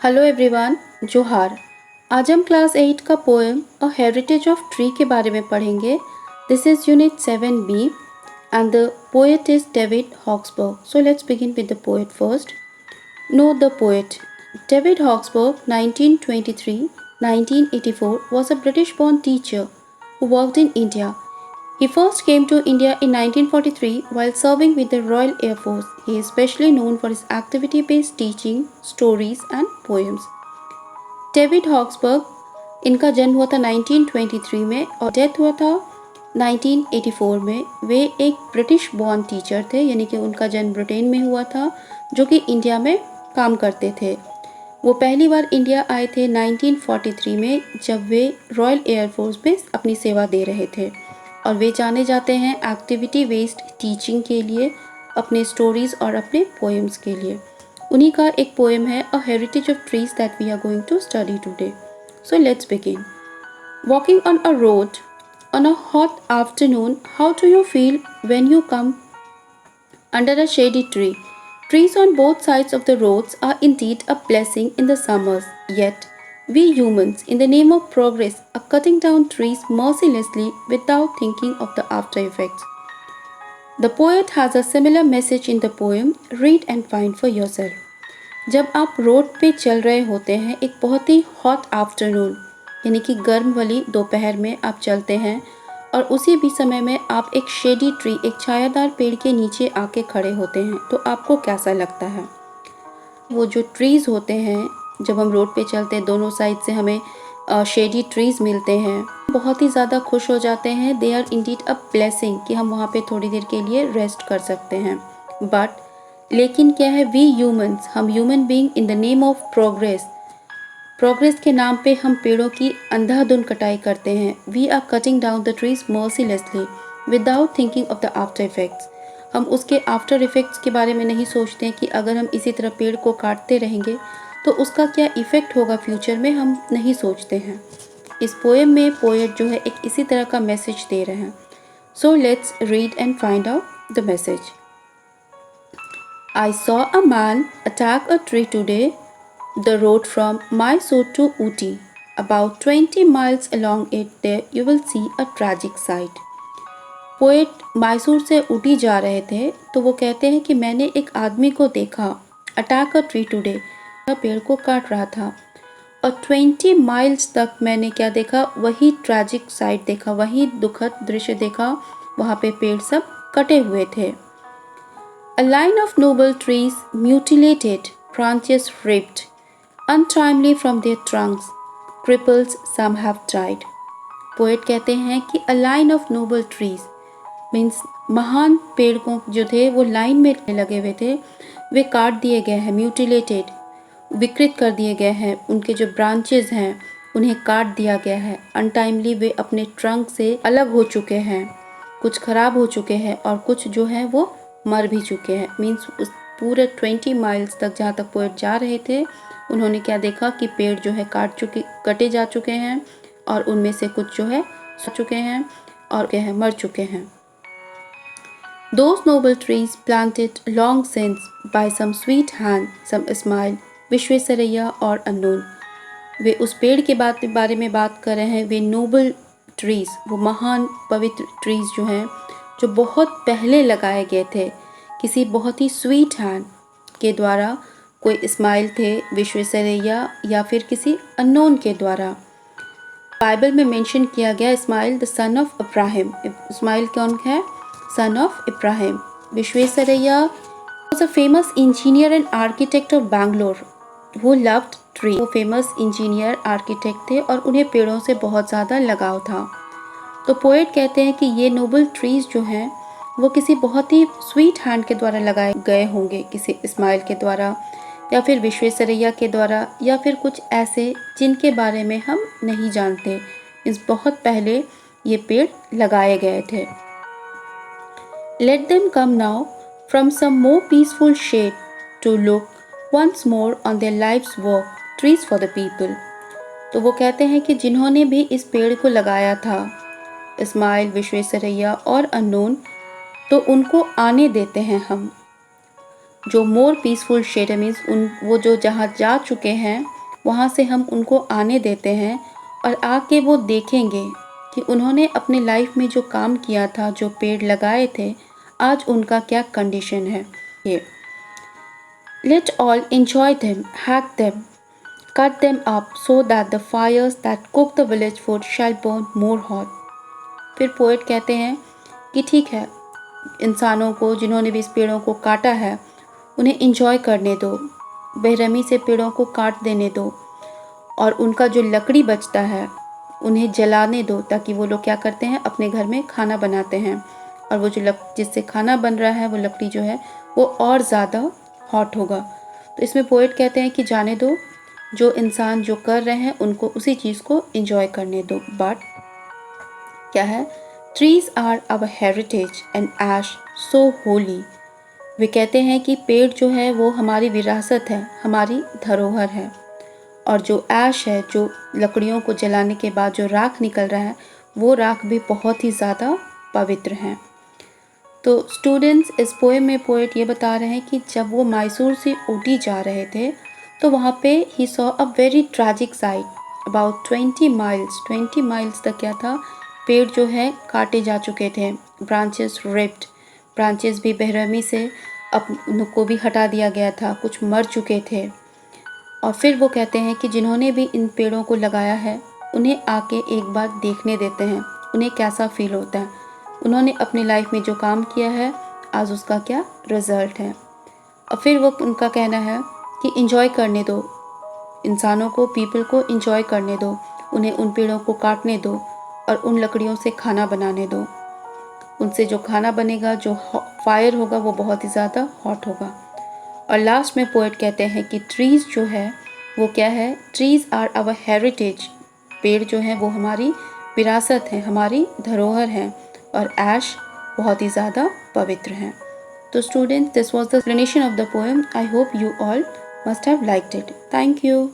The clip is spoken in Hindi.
हेलो एवरीवन, जोहार। आज हम क्लास 8 का poem a heritage of tree के बारे में पढ़ेंगे। This is unit 7B and the poet is David Hawksburg. So let's begin with the poet first. Know the poet. David Hawksburg, 1923-1984, was a British-born teacher who worked in India. He first came to India in 1943 while serving with the Royal Air Force. He is especially known for his activity-based teaching, stories and poems. David Hawksburg, इनका जन्म हुआ था 1923 में और डेथ हुआ था 1984 में। वे एक ब्रिटिश बॉर्न टीचर थे, यानी कि उनका जन्म ब्रिटेन में हुआ था, जो कि इंडिया में काम करते थे। वो पहली बार इंडिया आए थे 1943 में, जब वे रॉयल एयरफोर्स में अपनी सेवा दे रहे थे। और वे जाने जाते हैं एक्टिविटी बेस्ड टीचिंग के लिए, अपने स्टोरीज़ और अपने पोएम्स के लिए। उन्हीं का एक पोएम है a heritage of trees that we are going to study today. So let's begin. Walking on a road on a hot afternoon, how do you feel when you come under a shady tree? Trees on both sides of the roads are indeed a blessing in the summers, yet we humans, in the name of progress, are cutting down trees mercilessly without thinking of the after effects. The poet has a similar message in the poem. Read and find for yourself. जब आप रोड पे चल रहे होते हैं, एक बहुत ही हॉट आफ्टरनून यानी कि गर्म वाली दोपहर में आप चलते हैं, और उसी भी समय में आप एक शेडी ट्री, एक छायादार पेड़ के नीचे आके खड़े होते हैं, तो आपको कैसा लगता है? वो जो ट्रीज़ होते हैं, जब हम रोड पे चलते हैं, दोनों साइड से हमें शेडी ट्रीज़ मिलते हैं, बहुत ही ज़्यादा खुश हो जाते हैं। They are indeed a blessing कि हम वहाँ पे थोड़ी देर के लिए रेस्ट कर सकते हैं। बट लेकिन क्या है, वी ह्यूमंस, हम human being, in the name of progress, progress के नाम पे हम पेड़ों की अंधाधुंध कटाई करते हैं। We are cutting down the trees mercilessly without thinking of the after effects. हम उसके आफ्टर इफेक्ट्स के बारे में नहीं सोचते हैं कि अगर हम इसी तरह पेड़ को काटते रहेंगे तो उसका क्या इफ़ेक्ट होगा फ्यूचर में, हम नहीं सोचते हैं। इस पोएम में पोएट जो है एक इसी तरह का मैसेज दे रहे हैं। So let's read and find out the message. I saw a man attack a tree today. The road from Mysore to Ooty. About 20 miles along it, there you will see a tragic sight. Poet Mysore से ऊटी जा रहे थे, तो वो कहते हैं कि मैंने एक आदमी को देखा, अटैक अ ट्री टुडे, पेड़ को काट रहा था, और 20 माइल्स तक मैंने क्या देखा, वही ट्रैजिक साइट देखा, वही दुखद दृश्य देखा। वहाँ पे पेड़ सब कटे हुए थे। A line of noble trees mutilated, branches ripped, untimely from their trunks, cripples some have died. Poet कहते हैं कि a line of noble trees means महान पेड़ को जो थे वो लाइन में लगे हुए थे, वे काट दिए गए हैं, म्यूटिलेटेड, विकृत कर दिए गए हैं। उनके जो ब्रांचेस हैं उन्हें काट दिया गया है। अनटाइमली वे अपने ट्रंक से अलग हो चुके हैं, कुछ खराब हो चुके हैं और कुछ जो है वो मर भी चुके हैं। मीन्स उस पूरे 20 माइल्स तक जहाँ तक पोएट जा रहे थे, उन्होंने क्या देखा कि पेड़ जो है कटे जा चुके हैं, और उनमें से कुछ जो है सो चुके हैं और क्या है, मर चुके हैं। Those noble trees planted long since by some sweet hand, some smile, Visvesvaraya और अननोन। वे उस पेड़ के बारे में बात कर रहे हैं। वे नोबल ट्रीज, वो महान पवित्र ट्रीज जो हैं, जो बहुत पहले लगाए गए थे, किसी बहुत ही स्वीट हैंड के द्वारा, कोई इस्माइल थे, विश्वेश्वरैया, या फिर किसी अननोन के द्वारा। बाइबल में मेंशन किया गया Ismail the son of Ibrahim. Ismail कौन है? Son of Ibrahim. Visvesvaraya was a famous engineer and architect of Bangalore who loved tree. वो फेमस इंजीनियर आर्किटेक्ट थे और उन्हें पेड़ों से बहुत ज़्यादा लगाव था। तो पोएट कहते हैं कि ये नोबल ट्रीज जो हैं वो किसी बहुत ही स्वीट हैंड के द्वारा लगाए गए होंगे, किसी इस्माइल के द्वारा या फिर विश्वेश्वरैया के द्वारा, या फिर कुछ ऐसे जिनके बारे में हम नहीं जानते। इस बहुत पहले ये पेड़ लगाए गए थे। Let them come now from some more peaceful shade to look once more on their life's work, trees for the people. तो वो कहते हैं कि जिन्होंने भी इस पेड़ को लगाया था, इस्माइल, विश्वेश्वरैया और अननोन, तो उनको आने देते हैं हम। जो मोर पीसफुल शेड मीन्स वो जो जहाँ जा चुके हैं वहाँ से हम उनको आने देते हैं और आके वो देखेंगे कि उन्होंने अपनी लाइफ में जो काम किया था, जो पेड़ लगाए थे, आज उनका क्या कंडीशन है। ये let all enjoy them, hack them, cut them up so that the fires that cook the village food shall burn more hot। फिर पोएट कहते हैं कि ठीक है, इंसानों को जिन्होंने भी इस पेड़ों को काटा है उन्हें इंजॉय करने दो, बेरहमी से पेड़ों को काट देने दो और उनका जो लकड़ी बचता है उन्हें जलाने दो, ताकि वो लोग क्या करते हैं, अपने घर में खाना बनाते हैं और वो जो जिससे खाना बन रहा है वो लकड़ी जो है वो और ज़्यादा हॉट होगा। तो इसमें पोएट कहते हैं कि जाने दो, जो इंसान जो कर रहे हैं उनको उसी चीज़ को इंजॉय करने दो। बट क्या है, trees are our heritage and ash so holy. वे कहते हैं कि पेड़ जो है वो हमारी विरासत है, हमारी धरोहर है, और जो ऐश है, जो लकड़ियों को जलाने के बाद जो राख निकल रहा है, वो राख भी बहुत ही ज़्यादा पवित्र है। तो स्टूडेंट्स, इस पोएम में पोएट ये बता रहे हैं कि जब वो मैसूर से ऊटी जा रहे थे तो वहाँ पे he saw a very tragic site about 20 miles तक क्या था, पेड़ जो है काटे जा चुके थे, ब्रांचेस रिप्ड, ब्रांचेस भी बेरहमी से उनको भी हटा दिया गया था, कुछ मर चुके थे। और फिर वो कहते हैं कि जिन्होंने भी इन पेड़ों को लगाया है उन्हें आके एक बार देखने देते हैं, उन्हें कैसा फील होता है, उन्होंने अपनी लाइफ में जो काम किया है आज उसका क्या रिजल्ट है। और फिर वो उनका कहना है कि इंजॉय करने दो इंसानों को, पीपल को इंजॉय करने दो, उन्हें उन पेड़ों को काटने दो और उन लकड़ियों से खाना बनाने दो। उनसे जो खाना बनेगा, जो फायर होगा, वो बहुत ही ज़्यादा हॉट होगा। और लास्ट में पोएट कहते हैं कि ट्रीज़ जो है वो क्या है, ट्रीज़ आर आवर हेरिटेज, पेड़ जो है वो हमारी विरासत है, हमारी धरोहर है, और ऐश बहुत ही ज़्यादा पवित्र है। तो students, this was the explanation of the poem. I hope you all must have liked it. Thank you.